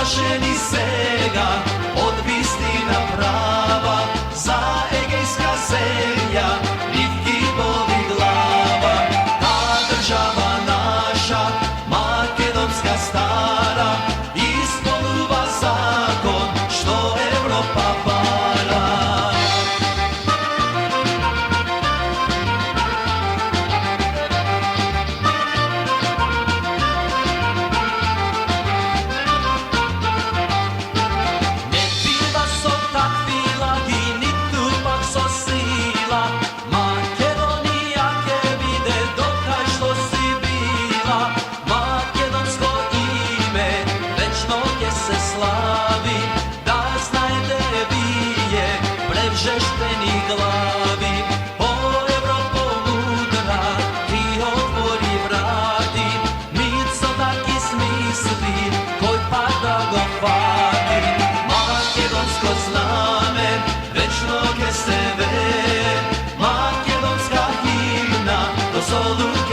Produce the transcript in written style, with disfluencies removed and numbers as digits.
Proglašeni сега od vistina prava, za Egejska zemlja nitki boli glava. Ta država naša, makedonska stara, ispoluva zakon što Evropa para. Žešteni glavi, o Evropo mudra, ti otvori vrati, mico taki smisli, koj pa da go fati. Makedonsko zname, večno ke se ve, makedonska himna, do solu